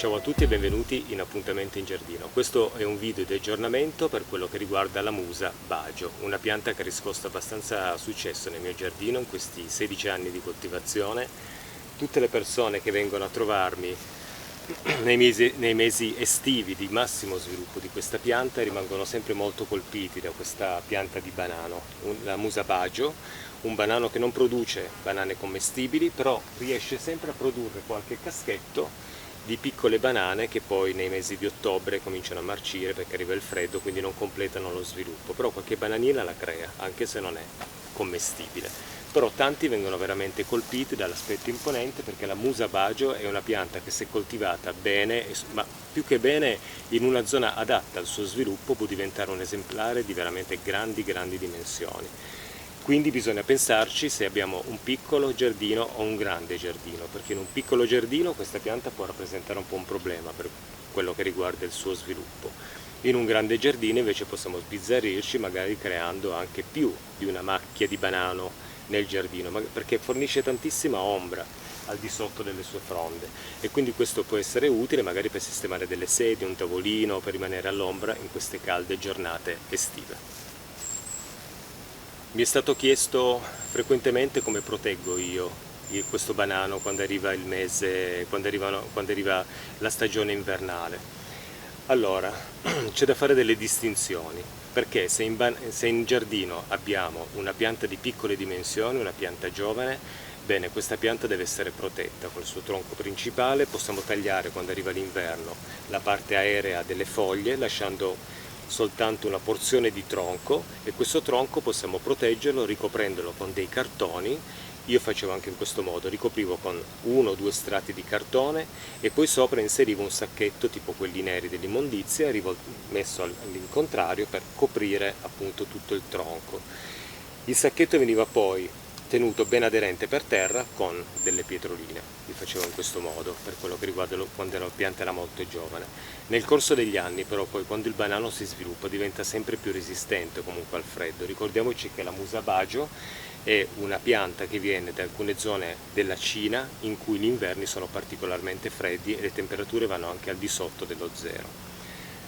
Ciao a tutti e benvenuti in Appuntamento in Giardino. Questo è un video di aggiornamento per quello che riguarda la musa bagio, una pianta che ha riscosso abbastanza successo nel mio giardino in questi 16 anni di coltivazione. Tutte le persone che vengono a trovarmi nei mesi estivi di massimo sviluppo di questa pianta rimangono sempre molto colpiti da questa pianta di banano, la musa bagio, un banano che non produce banane commestibili, però riesce sempre a produrre qualche caschetto di piccole banane che poi nei mesi di ottobre cominciano a marcire perché arriva il freddo, quindi non completano lo sviluppo, però qualche bananina la crea, anche se non è commestibile. Però tanti vengono veramente colpiti dall'aspetto imponente, perché la musa bagio è una pianta che, se coltivata bene, ma più che bene in una zona adatta al suo sviluppo, può diventare un esemplare di veramente grandi dimensioni. Quindi bisogna pensarci se abbiamo un piccolo giardino o un grande giardino, perché in un piccolo giardino questa pianta può rappresentare un po' un problema per quello che riguarda il suo sviluppo. In un grande giardino invece possiamo sbizzarrirci, magari creando anche più di una macchia di banano nel giardino, perché fornisce tantissima ombra al di sotto delle sue fronde, e quindi questo può essere utile magari per sistemare delle sedie, un tavolino, per rimanere all'ombra in queste calde giornate estive. Mi è stato chiesto frequentemente come proteggo io questo banano quando arriva il mese, quando arriva la stagione invernale. Allora, c'è da fare delle distinzioni, perché se in giardino abbiamo una pianta di piccole dimensioni, una pianta giovane, bene, questa pianta deve essere protetta col suo tronco principale. Possiamo tagliare, quando arriva l'inverno, la parte aerea delle foglie, lasciando soltanto una porzione di tronco, e questo tronco possiamo proteggerlo ricoprendolo con dei cartoni. Io facevo anche in questo modo, ricoprivo con 1 o 2 strati di cartone e poi sopra inserivo un sacchetto tipo quelli neri dell'immondizia, messo all'incontrario per coprire appunto tutto il tronco. Il sacchetto veniva poi tenuto ben aderente per terra con delle pietroline. Li facevo in questo modo per quello che riguarda quando la pianta era molto giovane. Nel corso degli anni però, poi, quando il banano si sviluppa, diventa sempre più resistente comunque al freddo. Ricordiamoci che la musa bagio è una pianta che viene da alcune zone della Cina in cui gli inverni sono particolarmente freddi e le temperature vanno anche al di sotto dello zero.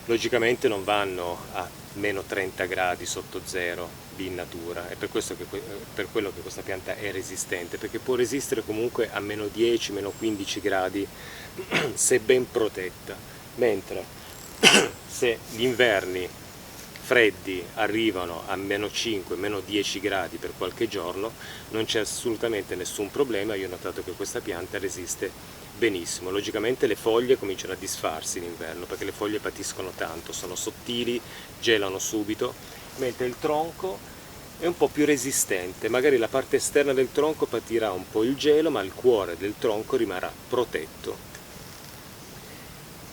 Logicamente non vanno a meno 30 gradi sotto zero in natura, è per quello che questa pianta è resistente, perché può resistere comunque a meno 10, meno 15 gradi se ben protetta, mentre se gli inverni freddi arrivano a meno 5, meno 10 gradi per qualche giorno, non c'è assolutamente nessun problema. Io ho notato che questa pianta resiste benissimo. Logicamente le foglie cominciano a disfarsi in inverno, perché le foglie patiscono tanto, sono sottili, gelano subito, mentre il tronco è un po' più resistente. Magari la parte esterna del tronco patirà un po' il gelo, ma il cuore del tronco rimarrà protetto.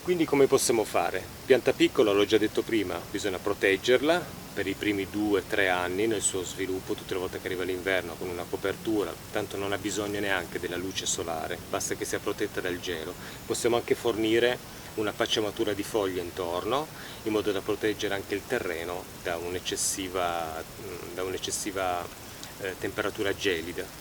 Quindi come possiamo fare? Pianta piccola, l'ho già detto prima, bisogna proteggerla per i primi 2-3 anni nel suo sviluppo, tutte le volte che arriva l'inverno, con una copertura, tanto non ha bisogno neanche della luce solare, basta che sia protetta dal gelo. Possiamo anche fornire una pacciamatura di foglie intorno, in modo da proteggere anche il terreno da un'eccessiva temperatura gelida.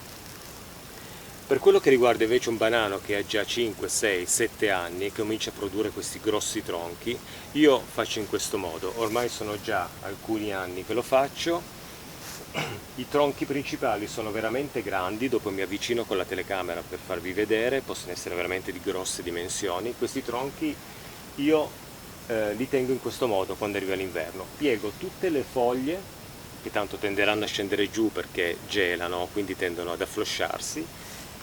Per quello che riguarda invece un banano che ha già 5, 6, 7 anni e che comincia a produrre questi grossi tronchi, io faccio in questo modo. Ormai sono già alcuni anni che lo faccio. I tronchi principali sono veramente grandi, dopo mi avvicino con la telecamera per farvi vedere, possono essere veramente di grosse dimensioni. Questi tronchi io li tengo in questo modo quando arriva l'inverno. Piego tutte le foglie, che tanto tenderanno a scendere giù perché gelano, quindi tendono ad afflosciarsi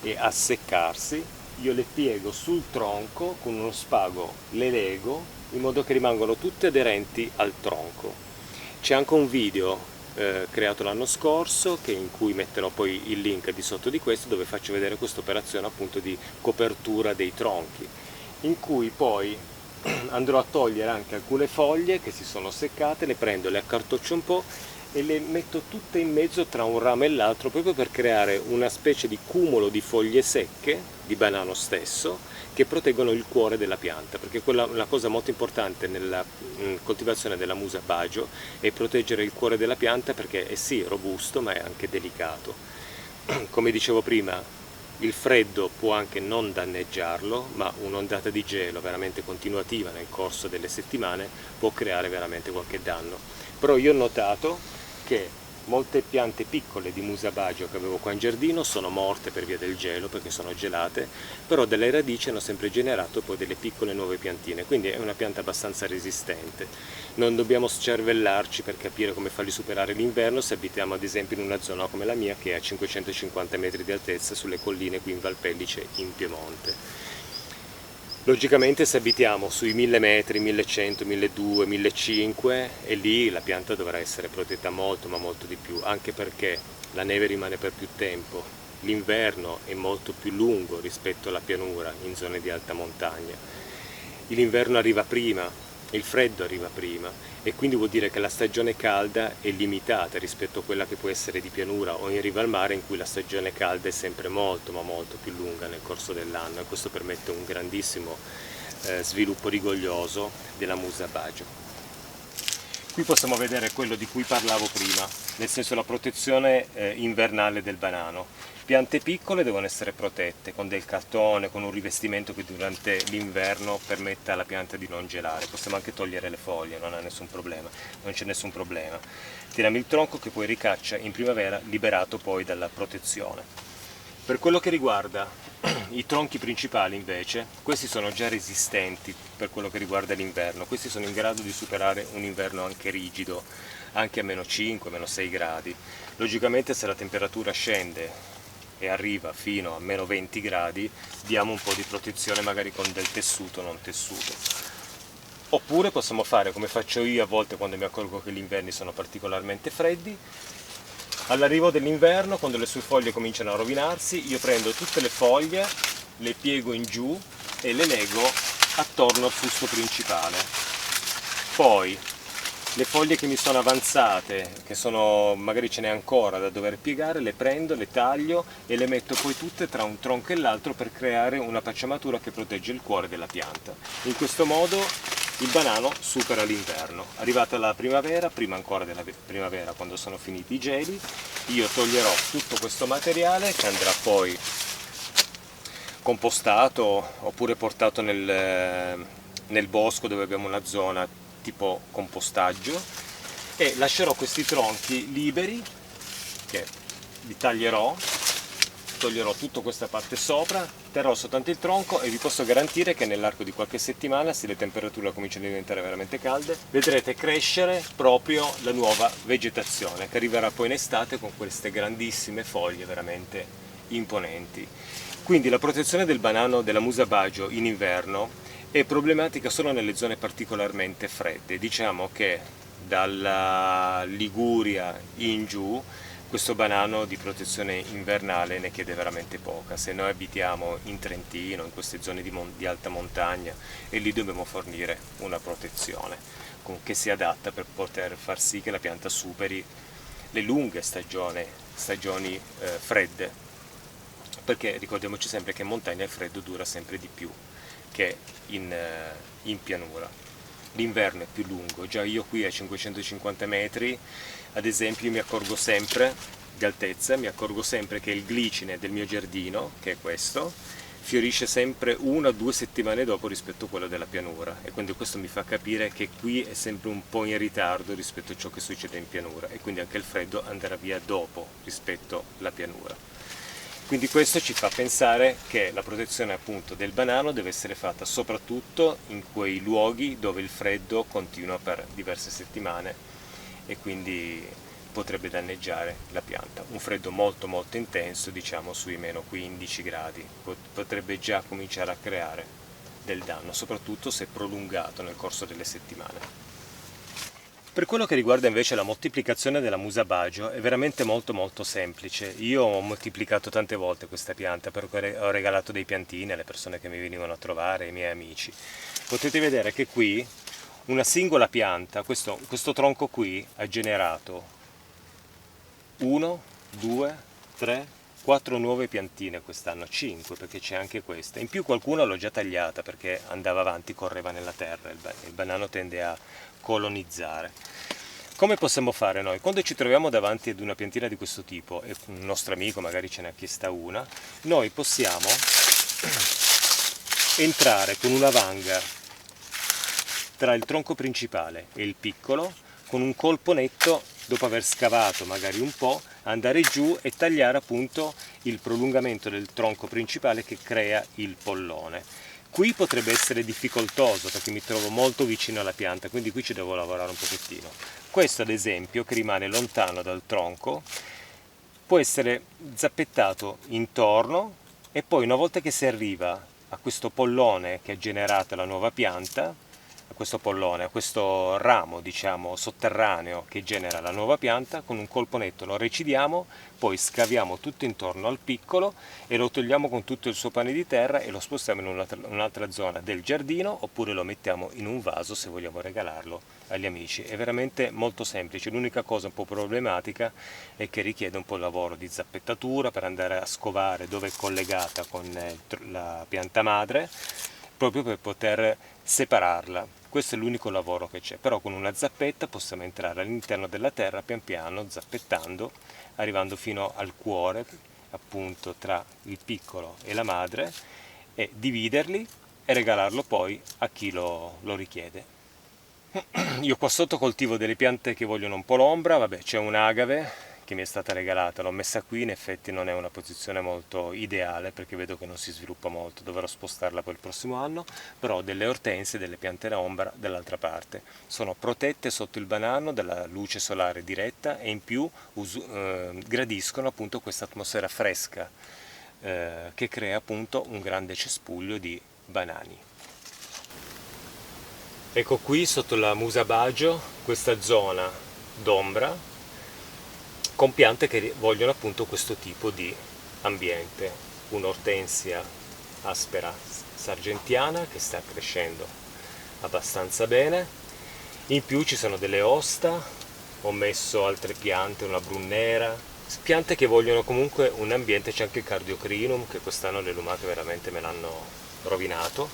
e a seccarsi. Io le piego sul tronco con uno spago, le lego in modo che rimangano tutte aderenti al tronco. C'è anche un video creato l'anno scorso, in cui metterò poi il link di sotto di questo, dove faccio vedere questa operazione appunto di copertura dei tronchi, in cui poi andrò a togliere anche alcune foglie che si sono seccate, le prendo, le accartoccio un po' e le metto tutte in mezzo tra un ramo e l'altro, proprio per creare una specie di cumulo di foglie secche di banano stesso, che proteggono il cuore della pianta, perché una cosa molto importante nella coltivazione della musa bagio è proteggere il cuore della pianta, perché è sì robusto ma è anche delicato. Come dicevo prima, Il freddo può anche non danneggiarlo, ma un'ondata di gelo veramente continuativa nel corso delle settimane può creare veramente qualche danno. Però io ho notato che molte piante piccole di Musa Bagio che avevo qua in giardino sono morte per via del gelo, perché sono gelate, però dalle radici hanno sempre generato poi delle piccole nuove piantine, quindi è una pianta abbastanza resistente. Non dobbiamo scervellarci per capire come farli superare l'inverno se abitiamo ad esempio in una zona come la mia che è a 550 metri di altezza sulle colline qui in Valpellice in Piemonte. Logicamente se abitiamo sui 1000 metri, 1100, 1200, 1500 e lì la pianta dovrà essere protetta molto ma molto di più, anche perché la neve rimane per più tempo, l'inverno è molto più lungo rispetto alla pianura in zone di alta montagna, l'inverno arriva prima, il freddo arriva prima e quindi vuol dire che la stagione calda è limitata rispetto a quella che può essere di pianura o in riva al mare, in cui la stagione calda è sempre molto ma molto più lunga nel corso dell'anno, e questo permette un grandissimo sviluppo rigoglioso della Musa Bagio. Qui possiamo vedere quello di cui parlavo prima, nel senso la protezione invernale del banano. Piante piccole devono essere protette con del cartone, con un rivestimento che durante l'inverno permetta alla pianta di non gelare. Possiamo anche togliere le foglie, non ha nessun problema, non c'è nessun problema. Tiriamo il tronco che poi ricaccia in primavera, liberato poi dalla protezione. Per quello che riguarda i tronchi principali invece, questi sono già resistenti per quello che riguarda l'inverno, questi sono in grado di superare un inverno anche rigido, anche a meno 5, meno 6 gradi. Logicamente se la temperatura scende e arriva fino a meno 20 gradi, diamo un po' di protezione magari con del tessuto non tessuto. Oppure possiamo fare come faccio io a volte quando mi accorgo che gli inverni sono particolarmente freddi. All'arrivo dell'inverno, quando le sue foglie cominciano a rovinarsi, io prendo tutte le foglie, le piego in giù e le lego attorno al fusto principale. Poi le foglie che mi sono avanzate, che sono, magari ce n'è ancora da dover piegare, le prendo, le taglio e le metto poi tutte tra un tronco e l'altro per creare una pacciamatura che protegge il cuore della pianta. In questo modo il banano supera l'inverno. Arrivata la primavera, prima ancora della primavera, quando sono finiti i geli, io toglierò tutto questo materiale che andrà poi compostato oppure portato nel bosco, dove abbiamo una zona tipo compostaggio, e lascerò questi tronchi liberi che li taglierò, toglierò tutta questa parte sopra, terrò soltanto il tronco e vi posso garantire che nell'arco di qualche settimana, se le temperature cominciano a diventare veramente calde, vedrete crescere proprio la nuova vegetazione che arriverà poi in estate con queste grandissime foglie veramente imponenti. Quindi la protezione del banano della Musa Bagio in inverno è problematica solo nelle zone particolarmente fredde. Diciamo che dalla Liguria in giù questo banano di protezione invernale ne chiede veramente poca. Se noi abitiamo in Trentino, in queste zone di alta montagna, e lì dobbiamo fornire una protezione che si adatta per poter far sì che la pianta superi le lunghe stagioni fredde, perché ricordiamoci sempre che in montagna il freddo dura sempre di più che in pianura. L'inverno è più lungo, già io qui a 550 metri, ad esempio, mi accorgo sempre di altezza, mi accorgo sempre che il glicine del mio giardino, che è questo, fiorisce sempre 1 o 2 settimane dopo rispetto a quello della pianura, e quindi questo mi fa capire che qui è sempre un po' in ritardo rispetto a ciò che succede in pianura, e quindi anche il freddo andrà via dopo rispetto alla pianura. Quindi questo ci fa pensare che la protezione appunto del banano deve essere fatta soprattutto in quei luoghi dove il freddo continua per diverse settimane e quindi potrebbe danneggiare la pianta. Un freddo molto molto intenso, diciamo sui meno 15 gradi, potrebbe già cominciare a creare del danno, soprattutto se prolungato nel corso delle settimane. Per quello che riguarda invece la moltiplicazione della Musa Bagio è veramente molto semplice. Io ho moltiplicato tante volte questa pianta perché ho regalato dei piantini alle persone che mi venivano a trovare, ai miei amici. Potete vedere che qui una singola pianta, questo tronco qui, ha generato 1, 2, 3, 4 nuove piantine quest'anno, 5 perché c'è anche questa. In più qualcuna l'ho già tagliata perché andava avanti, correva nella terra, il banano tende a colonizzare. Come possiamo fare noi? Quando ci troviamo davanti ad una piantina di questo tipo e un nostro amico magari ce ne ha chiesta una, noi possiamo entrare con una vanga tra il tronco principale e il piccolo, con un colpo netto, dopo aver scavato magari un po', andare giù e tagliare appunto il prolungamento del tronco principale che crea il pollone. Qui potrebbe essere difficoltoso perché mi trovo molto vicino alla pianta, quindi qui ci devo lavorare un pochettino. Questo ad esempio, che rimane lontano dal tronco, può essere zappettato intorno e poi una volta che si arriva a questo pollone che ha generato la nuova pianta, a questo pollone, a questo ramo diciamo sotterraneo che genera la nuova pianta, con un colpo netto lo recidiamo, poi scaviamo tutto intorno al piccolo e lo togliamo con tutto il suo pane di terra e lo spostiamo in un'altra zona del giardino, oppure lo mettiamo in un vaso se vogliamo regalarlo agli amici. È veramente molto semplice. L'unica cosa un po' problematica è che richiede un po' il lavoro di zappettatura per andare a scovare dove è collegata con la pianta madre, proprio per poter separarla. Questo è l'unico lavoro che c'è, però con una zappetta possiamo entrare all'interno della terra pian piano, zappettando, arrivando fino al cuore, appunto tra il piccolo e la madre, e dividerli e regalarlo poi a chi lo richiede. Io qua sotto coltivo delle piante che vogliono un po' l'ombra, vabbè, c'è un'agave che mi è stata regalata, l'ho messa qui, in effetti non è una posizione molto ideale perché vedo che non si sviluppa molto, dovrò spostarla poi il prossimo anno, però ho delle ortensie, delle piante d'ombra dall'altra parte, sono protette sotto il banano dalla luce solare diretta e in più gradiscono appunto questa atmosfera fresca che crea appunto un grande cespuglio di banani. Ecco qui sotto la Musa Bagio questa zona d'ombra con piante che vogliono appunto questo tipo di ambiente. Un'ortensia aspera sargentiana che sta crescendo abbastanza bene, in più ci sono delle osta, ho messo altre piante, una brunnera, piante che vogliono comunque un ambiente, c'è anche il Cardiocrinum che quest'anno le lumache veramente me l'hanno rovinato,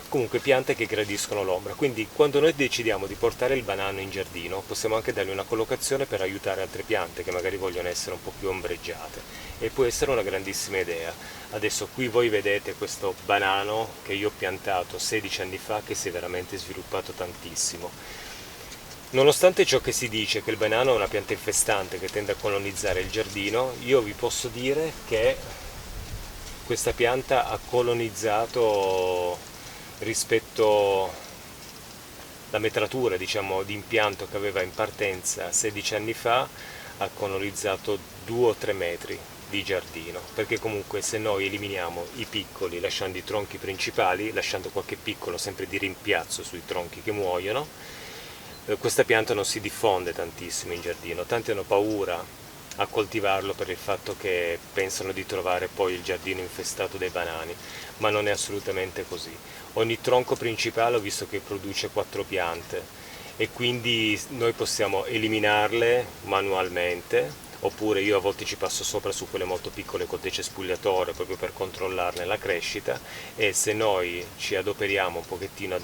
comunque piante che gradiscono l'ombra, quindi quando noi decidiamo di portare il banano in giardino possiamo anche dargli una collocazione per aiutare altre piante che magari vogliono essere un po' più ombreggiate e può essere una grandissima idea. Adesso qui voi vedete questo banano che io ho piantato 16 anni fa che si è veramente sviluppato tantissimo. Nonostante ciò che si dice che il banano è una pianta infestante che tende a colonizzare il giardino, io vi posso dire che questa pianta ha colonizzato rispetto alla metratura diciamo di impianto che aveva in partenza 16 anni fa, ha colonizzato 2 o 3 metri di giardino, perché comunque se noi eliminiamo i piccoli lasciando i tronchi principali, lasciando qualche piccolo sempre di rimpiazzo sui tronchi che muoiono, questa pianta non si diffonde tantissimo in giardino, tanti hanno paura a coltivarlo per il fatto che pensano di trovare poi il giardino infestato dai banani, ma non è assolutamente così. Ogni tronco principale ho visto che produce 4 piante e quindi noi possiamo eliminarle manualmente, oppure io a volte ci passo sopra su quelle molto piccole col decespugliatore proprio per controllarne la crescita, e se noi ci adoperiamo un pochettino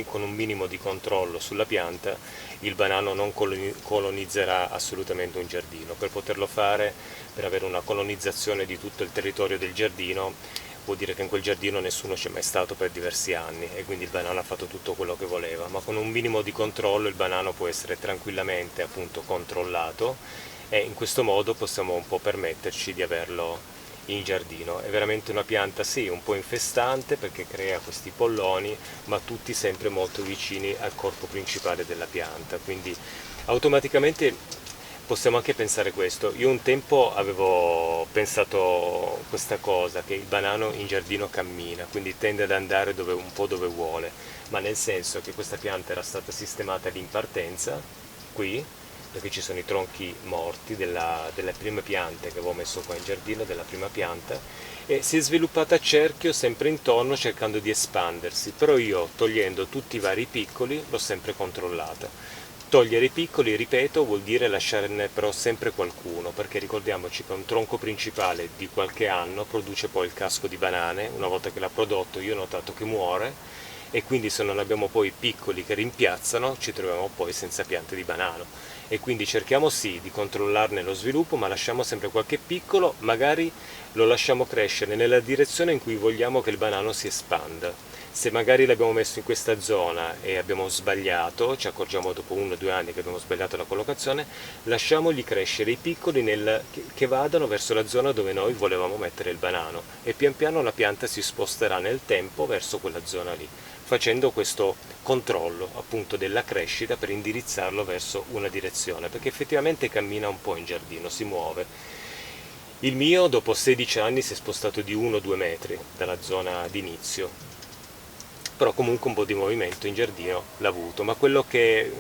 con un minimo di controllo sulla pianta, il banano non colonizzerà assolutamente un giardino. Per poterlo fare, per avere una colonizzazione di tutto il territorio del giardino, vuol dire che in quel giardino nessuno c'è mai stato per diversi anni e quindi il banano ha fatto tutto quello che voleva, ma con un minimo di controllo il banano può essere tranquillamente appunto controllato e in questo modo possiamo un po' permetterci di averlo in giardino. È veramente una pianta sì, un po' infestante perché crea questi polloni, ma tutti sempre molto vicini al corpo principale della pianta, quindi automaticamente possiamo anche pensare questo. Io un tempo avevo pensato questa cosa, che il banano in giardino cammina, quindi tende ad andare un po' dove vuole, ma nel senso che questa pianta era stata sistemata in partenza, qui, perché ci sono i tronchi morti delle prime piante che avevo messo qua in giardino, della prima pianta, e si è sviluppata a cerchio sempre intorno cercando di espandersi, però io togliendo tutti i vari piccoli l'ho sempre controllata. Togliere i piccoli, ripeto, vuol dire lasciarne però sempre qualcuno, perché ricordiamoci che un tronco principale di qualche anno produce poi il casco di banane, una volta che l'ha prodotto io ho notato che muore, e quindi se non abbiamo poi piccoli che rimpiazzano ci troviamo poi senza piante di banano. E quindi cerchiamo sì di controllarne lo sviluppo, ma lasciamo sempre qualche piccolo, magari lo lasciamo crescere nella direzione in cui vogliamo che il banano si espanda. Se magari l'abbiamo messo in questa zona e abbiamo sbagliato, ci accorgiamo dopo 1 o 2 anni che abbiamo sbagliato la collocazione, lasciamogli crescere i piccoli che vadano verso la zona dove noi volevamo mettere il banano, e pian piano la pianta si sposterà nel tempo verso quella zona lì, facendo questo controllo appunto della crescita per indirizzarlo verso una direzione, perché effettivamente cammina un po' in giardino, si muove. Il mio dopo 16 anni si è spostato di 1-2 metri dalla zona d'inizio, però comunque un po' di movimento in giardino l'ha avuto, ma quello che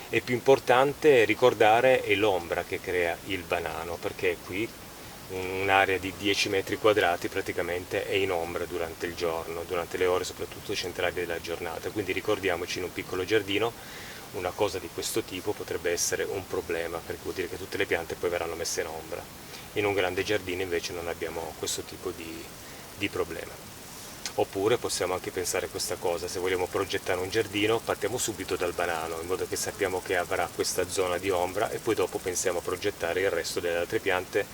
è più importante ricordare è l'ombra che crea il banano, perché qui un'area di 10 metri quadrati praticamente è in ombra durante il giorno, durante le ore soprattutto centrali della giornata, quindi ricordiamoci, in un piccolo giardino una cosa di questo tipo potrebbe essere un problema, perché vuol dire che tutte le piante poi verranno messe in ombra. In un grande giardino invece non abbiamo questo tipo di problema. Oppure possiamo anche pensare questa cosa: se vogliamo progettare un giardino partiamo subito dal banano, in modo che sappiamo che avrà questa zona di ombra, e poi dopo pensiamo a progettare il resto delle altre piante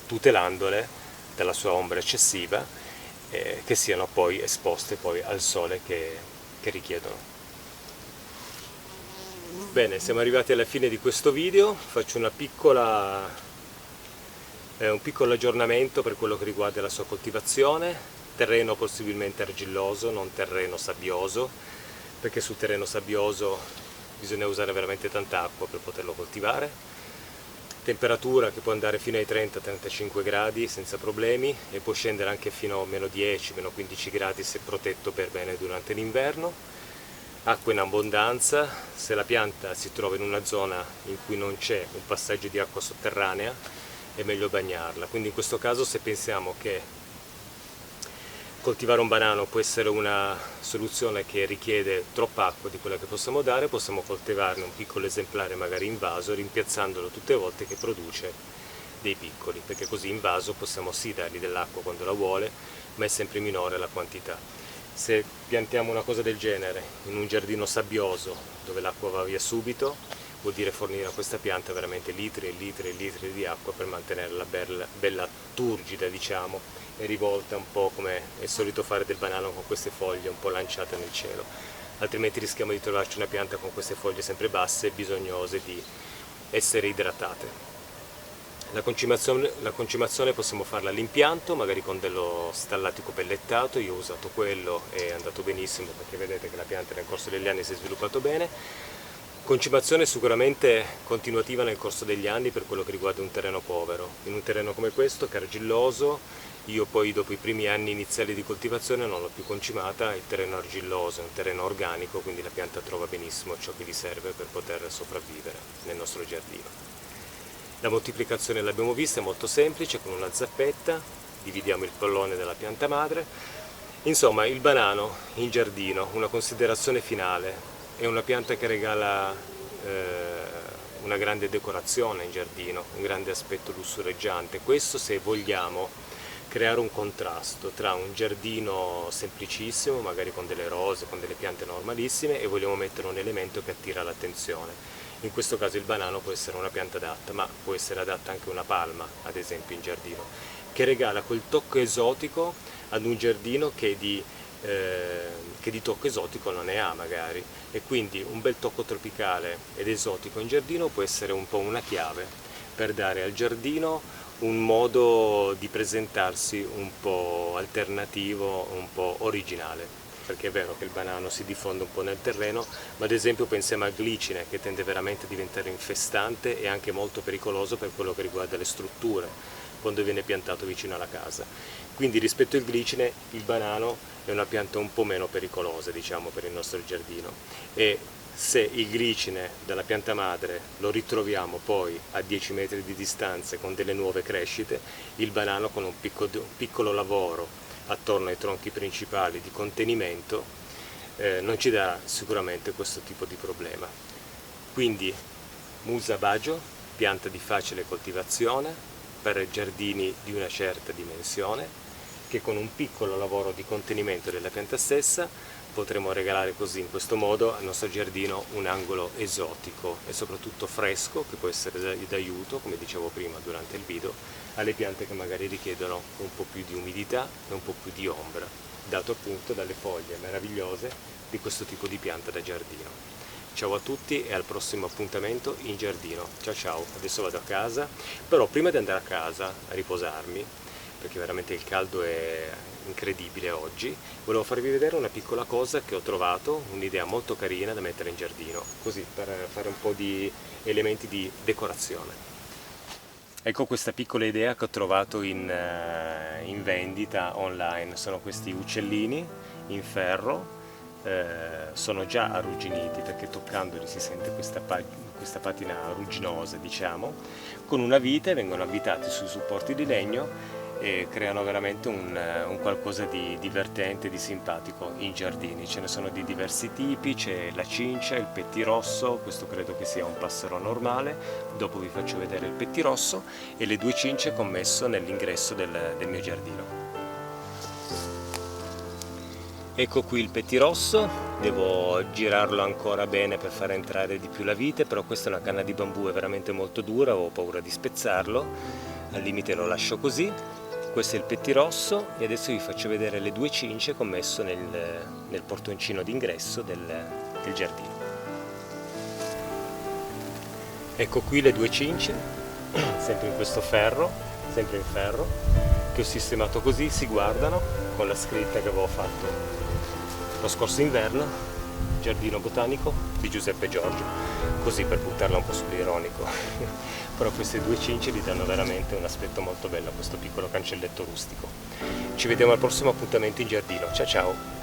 tutelandole dalla sua ombra eccessiva, che siano poi esposte poi al sole che richiedono. Bene, siamo arrivati alla fine di questo video, faccio un piccolo aggiornamento per quello che riguarda la sua coltivazione. Terreno possibilmente argilloso, non terreno sabbioso, perché sul terreno sabbioso bisogna usare veramente tanta acqua per poterlo coltivare. Temperatura che può andare fino ai 30-35 gradi senza problemi, e può scendere anche fino a meno 10, meno 15 gradi se protetto per bene durante l'inverno. Acqua in abbondanza. Se la pianta si trova in una zona in cui non c'è un passaggio di acqua sotterranea è meglio bagnarla, quindi in questo caso, se pensiamo che coltivare un banano può essere una soluzione che richiede troppa acqua di quella che possiamo dare, possiamo coltivarne un piccolo esemplare magari in vaso, rimpiazzandolo tutte le volte che produce dei piccoli, perché così in vaso possiamo sì dargli dell'acqua quando la vuole, ma è sempre minore la quantità. Se piantiamo una cosa del genere in un giardino sabbioso dove l'acqua va via subito, vuol dire fornire a questa pianta veramente litri e litri e litri di acqua per mantenerla bella turgida, diciamo, e rivolta un po' come è solito fare del banano, con queste foglie un po' lanciate nel cielo, altrimenti rischiamo di trovarci una pianta con queste foglie sempre basse e bisognose di essere idratate. La concimazione possiamo farla all'impianto, magari con dello stallatico pellettato. Io ho usato quello e è andato benissimo, perché vedete che la pianta nel corso degli anni si è sviluppato bene. Concimazione sicuramente continuativa nel corso degli anni per quello che riguarda un terreno povero. In un terreno come questo, che è argilloso, io poi dopo i primi anni iniziali di coltivazione non l'ho più concimata. Il terreno argilloso è un terreno organico, quindi la pianta trova benissimo ciò che gli serve per poter sopravvivere nel nostro giardino. La moltiplicazione l'abbiamo vista, è molto semplice, con una zappetta dividiamo il pollone della pianta madre. Insomma, il banano in giardino, una considerazione finale: è una pianta che regala una grande decorazione in giardino, un grande aspetto lussureggiante. Questo se vogliamo creare un contrasto tra un giardino semplicissimo, magari con delle rose, con delle piante normalissime, e vogliamo mettere un elemento che attira l'attenzione. In questo caso il banano può essere una pianta adatta, ma può essere adatta anche una palma, ad esempio, in giardino, che regala quel tocco esotico ad un giardino che di tocco esotico non ne ha magari, e quindi un bel tocco tropicale ed esotico in giardino può essere un po' una chiave per dare al giardino un modo di presentarsi un po' alternativo, un po' originale. Perché è vero che il banano si diffonde un po' nel terreno, ma ad esempio pensiamo al glicine, che tende veramente a diventare infestante e anche molto pericoloso per quello che riguarda le strutture, quando viene piantato vicino alla casa. Quindi rispetto al glicine il banano è una pianta un po' meno pericolosa, diciamo, per il nostro giardino, e se il glicine dalla pianta madre lo ritroviamo poi a 10 metri di distanza con delle nuove crescite, il banano con un piccolo lavoro attorno ai tronchi principali di contenimento non ci darà sicuramente questo tipo di problema. Quindi Musa Bajo, pianta di facile coltivazione per giardini di una certa dimensione, che con un piccolo lavoro di contenimento della pianta stessa potremo regalare così, in questo modo, al nostro giardino un angolo esotico e soprattutto fresco, che può essere d'aiuto, come dicevo prima durante il video, alle piante che magari richiedono un po' più di umidità e un po' più di ombra, dato appunto dalle foglie meravigliose di questo tipo di pianta da giardino. Ciao a tutti e al prossimo appuntamento in giardino. Ciao ciao, adesso vado a casa, però prima di andare a casa a riposarmi, perché veramente il caldo è incredibile oggi, volevo farvi vedere una piccola cosa che ho trovato, un'idea molto carina da mettere in giardino, così per fare un po' di elementi di decorazione. Ecco questa piccola idea che ho trovato in vendita online, sono questi uccellini in ferro. Sono già arrugginiti perché toccandoli si sente questa patina rugginosa, diciamo, con una vite vengono avvitati sui supporti di legno e creano veramente un qualcosa di divertente, di simpatico in giardini. Ce ne sono di diversi tipi, c'è la cincia, il pettirosso, questo credo che sia un passero normale, dopo vi faccio vedere il pettirosso, e le 2 cince che ho messo nell'ingresso del mio giardino. Ecco qui il pettirosso, devo girarlo ancora bene per far entrare di più la vite, però questa è una canna di bambù, è veramente molto dura, ho paura di spezzarlo, al limite lo lascio così. Questo è il pettirosso e adesso vi faccio vedere le 2 cince che ho messo nel portoncino d'ingresso del giardino. Ecco qui le 2 cince, sempre in questo ferro, sempre in ferro, che ho sistemato così, si guardano, con la scritta che avevo fatto lo scorso inverno, Giardino Botanico di Giuseppe Giorgio, così per buttarla un po' sull'ironico. Però queste 2 cince gli danno veramente un aspetto molto bello a questo piccolo cancelletto rustico. Ci vediamo al prossimo appuntamento in giardino, ciao ciao!